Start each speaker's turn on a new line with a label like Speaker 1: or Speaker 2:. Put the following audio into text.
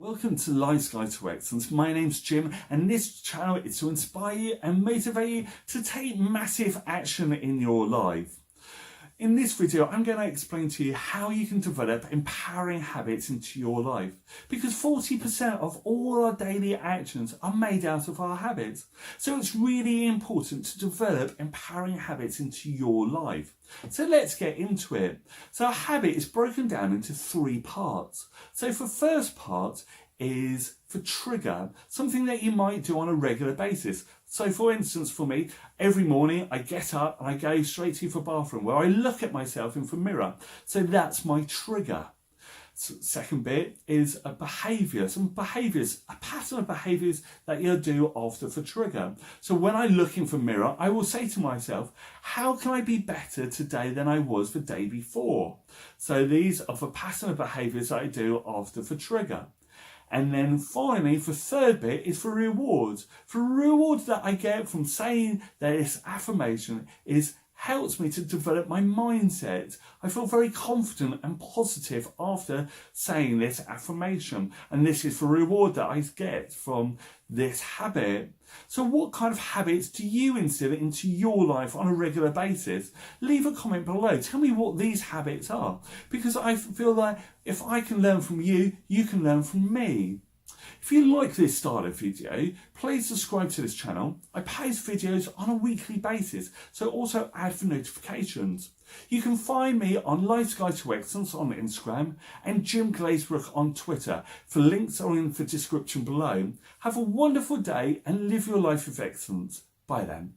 Speaker 1: Welcome to Life's Guide to Excellence. My name's Jim, and this channel is to inspire you and motivate you to take massive action in your life. In this video, I'm going to explain to you how you can develop empowering habits into your life, because 40% of all our daily actions are made out of our habits. So it's really important to develop empowering habits into your life. So let's get into it. So a habit is broken down into three parts. So for first part is for trigger, something that you might do on a regular basis. So for instance, for me, every morning I get up and I go straight to the bathroom where I look at myself in the mirror. So that's my trigger. So second bit is a behaviour, some behaviours, a pattern of behaviours that you'll do after the trigger. So when I look in the mirror, I will say to myself, how can I be better today than I was the day before? So these are the pattern of behaviours that I do after the trigger. And then finally, the third bit is for rewards. The rewards that I get from saying this affirmation helps me to develop my mindset. I feel very confident and positive after saying this affirmation. And this is the reward that I get from this habit. So what kind of habits do you instill into your life on a regular basis? Leave a comment below. Tell me what these habits are, because I feel like if I can learn from you, you can learn from me. If you like this style of video, please subscribe to this channel. I post videos on a weekly basis, so also add for notifications. You can find me on Life's Guide to Excellence on Instagram and Jim Glazebrook on Twitter. The links are in the description below. Have a wonderful day and live your life with excellence. Bye then.